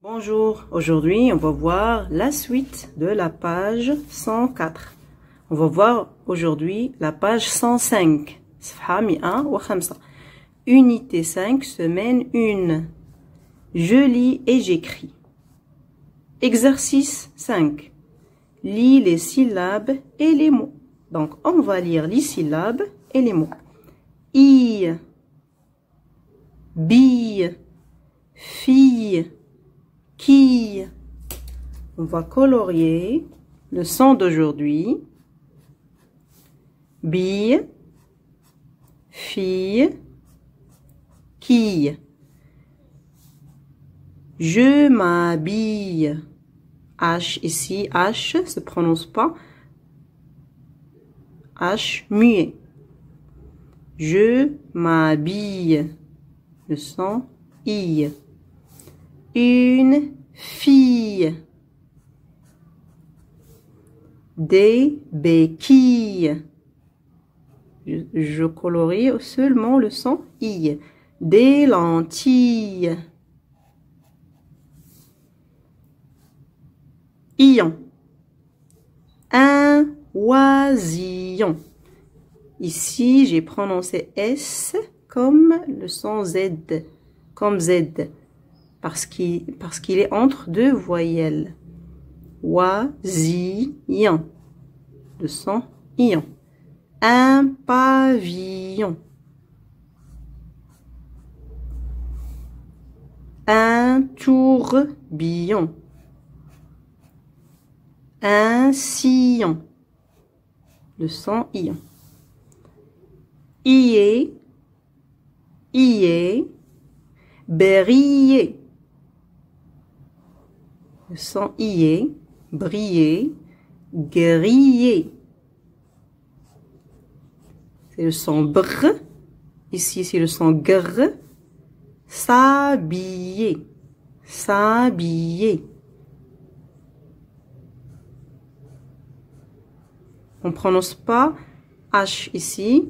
Bonjour, aujourd'hui on va voir la suite de la page 104. On va voir aujourd'hui la page 105. Unité 5, semaine 1. Je lis et j'écris. Exercice 5. Lis les syllabes et les mots. Donc on va lire les syllabes et les mots. I, bille, fille, qui. On va colorier le son d'aujourd'hui. Bille, fille, qui. Je m'habille. H ici, H se prononce pas. H muet. Je m'habille. Le son I. Une fille. Des béquilles. Je colorie seulement le son I. Des lentilles. Ion. Un oisillon. Ici, j'ai prononcé S comme le son Z, comme Z, parce qu'il est entre deux voyelles. Oisillon, le son ion. Un pavillon. Un tourbillon. Un sillon, le son ion. Ié, briller, le son ié, briller, griller. C'est le son br, ici c'est le son gr. S'habiller, s'habiller. On ne prononce pas H ici,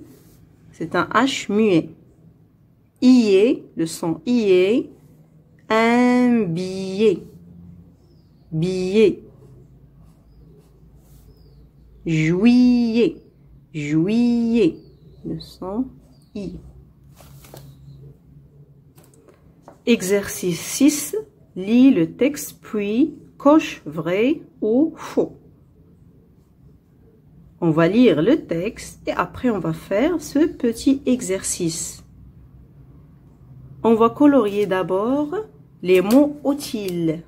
c'est un H muet. Ié, le son ié, un billet, billet. Juillet, juillet, le son I. Exercice 6, lis le texte puis coche vrai ou faux. On va lire le texte et après on va faire ce petit exercice. On va colorier d'abord les mots utiles.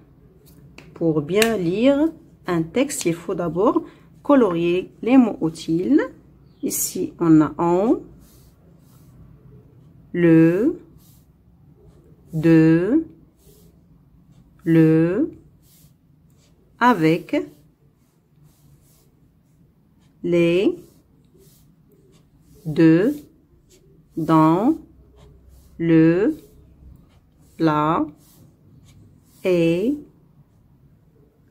Pour bien lire un texte, il faut d'abord colorier les mots utiles. Ici, on a en, le, de, le, avec, les, de, dans, le, la, et,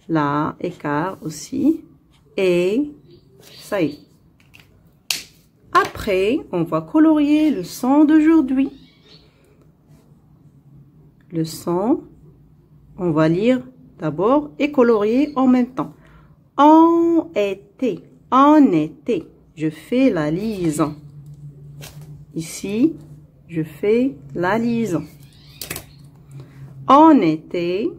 la, écart aussi, et, ça y est. Après, on va colorier le son d'aujourd'hui. Le son, on va lire d'abord et colorier en même temps. En été. En été, je fais la liaison. Ici, je fais la liaison. En été,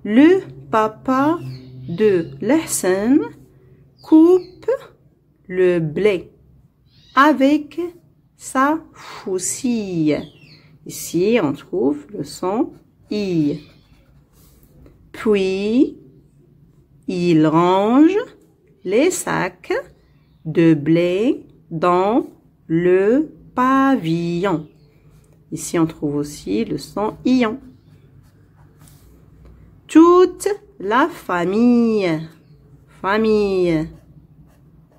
le papa de l'Hassan coupe le blé avec sa faucille. Ici, on trouve le son I. Puis, il range les sacs de blé dans le pavillon. Ici, on trouve aussi le son ion. Toute la famille,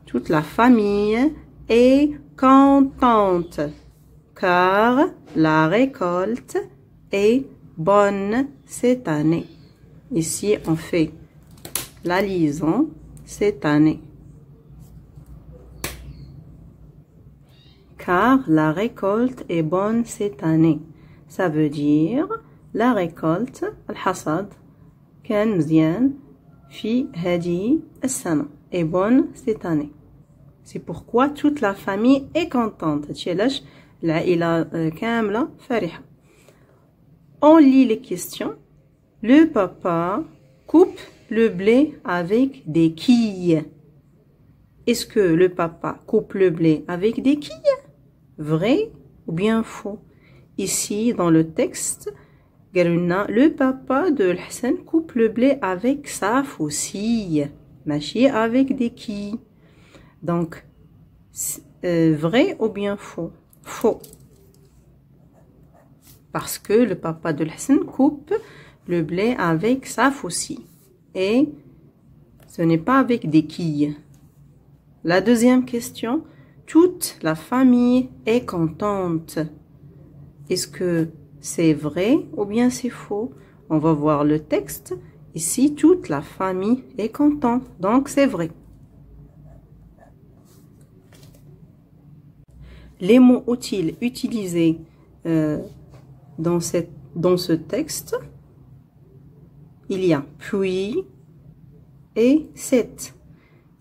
toute la famille est contente car la récolte est bonne cette année. Ici, on fait la liaison cette année. car la récolte est bonne cette année. Ça veut dire la récolte الحصاد كان مزيان في هذه السنة est bonne cette année. C'est pourquoi toute la famille est contente. هادشي علاش العائلة كاملة فرحة. On lit les questions. Le papa coupe le blé avec des quilles. Est-ce que le papa coupe le blé avec des quilles? Vrai ou bien faux? Ici, dans le texte, le papa de Hassan coupe le blé avec sa faucille, mâché avec des quilles. Donc, vrai ou bien faux? Faux. Parce que le papa de Hassan coupe le blé avec sa faucille. Et ce n'est pas avec des quilles. La deuxième question, toute la famille est contente. Est-ce que c'est vrai ou bien c'est faux? On va voir le texte. Ici, toute la famille est contente. Donc, c'est vrai. Les mots utiles utilisés dans ce texte, il y a puis et cette.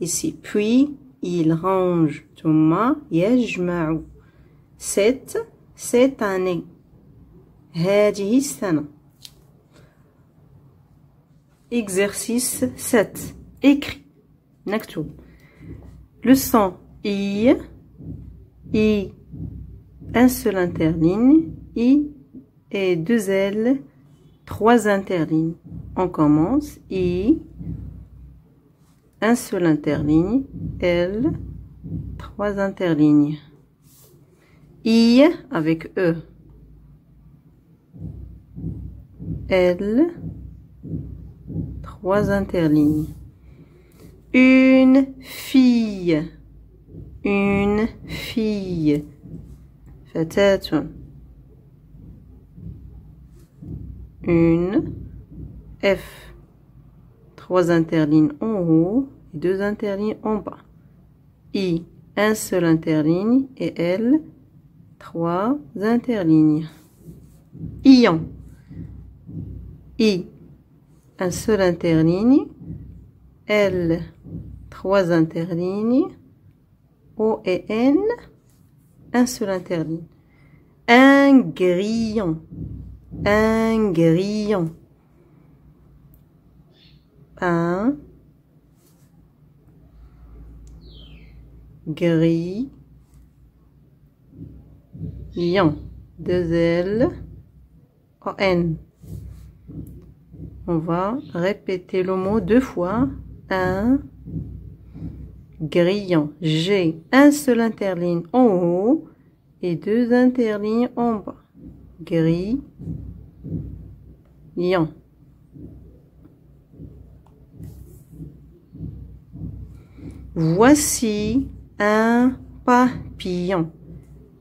Ici, puis, il range. Thumma yajma'u. Cette année. هذه السنة. Exercice 7. Écrit. نكتب. Leçon I. I. Un seul interligne. I et deux L. Trois interlignes. On commence. I. Un seul interligne. L. Trois interlignes. I avec E. L. Trois interlignes. Une fille. Une fille. فتاة. Une F. Trois interlignes en haut et deux interlignes en bas. I. Un seul interligne et L. Trois interlignes. Ion. I. Un seul interligne. L. Trois interlignes. O et N. Un seul interligne. Un grillon. Un grillon. Un grillon. Deux L. O N. On va répéter le mot deux fois. Un grillon. G. Un seul interligne en haut et deux interlignes en bas. Grillon. Voici un papillon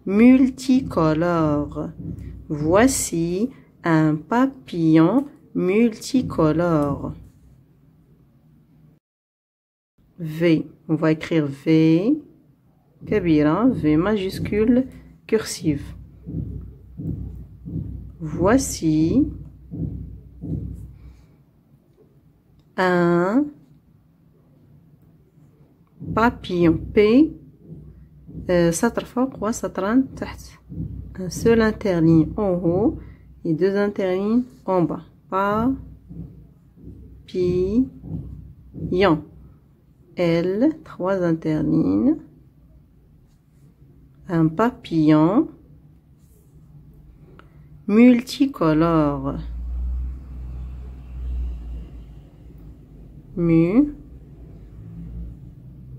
multicolore. Voici un papillon multicolore. V. On va écrire V. Kabira. V majuscule cursive. Voici un papillon. P. سطر فوق وسطران تحت. Un seul interligne en haut et deux interlignes en bas. Papillon. L. Trois interlignes. Un papillon multicolore.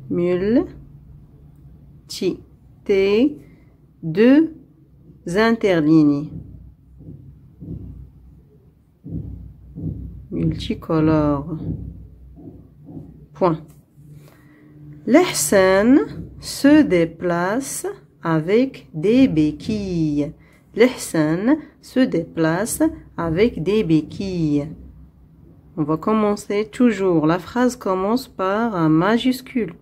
Multi. T. Deux interlignes. Multicolore. Point. L'Ihsan se déplace avec des béquilles. L'Ihsan se déplace avec des béquilles. On va commencer toujours. La phrase commence par un majuscule.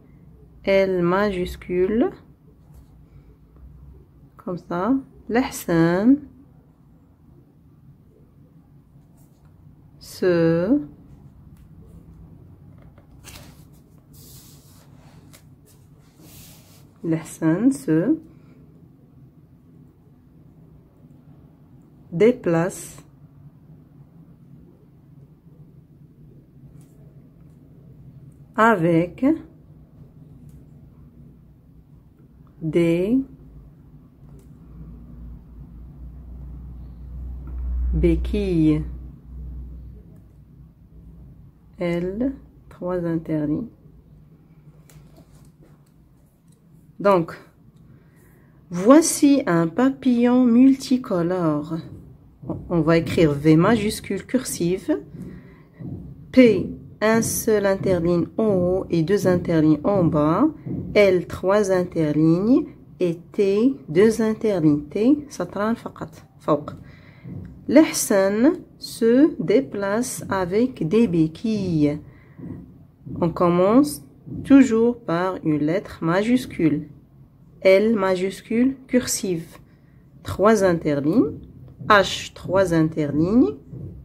L majuscule. comme ça. L'Ihsan se déplace avec des béquilles. L, 3 interdits. Donc, voici un papillon multicolore. On va écrire V majuscule cursive, P, un seul interligne en haut et 2 interlignes en bas, L, 3 interlignes, et T, 2 interlignes. T, satran faqat, fawq. L'Ihsan se déplace avec des béquilles. On commence toujours par une lettre majuscule. L majuscule cursive. 3 interlignes. H, 3 interlignes.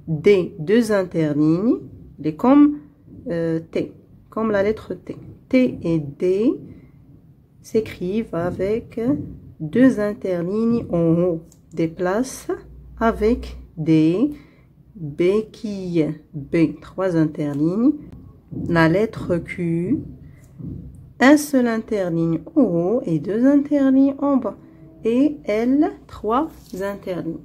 D, 2 interlignes. D comme T, comme la lettre T. T et D s'écrivent avec 2 interlignes en haut. Déplace avec des béquilles. B, 3 interlignes. La lettre Q, un seul interligne en haut et 2 interlignes en bas. Et L, 3 interlignes.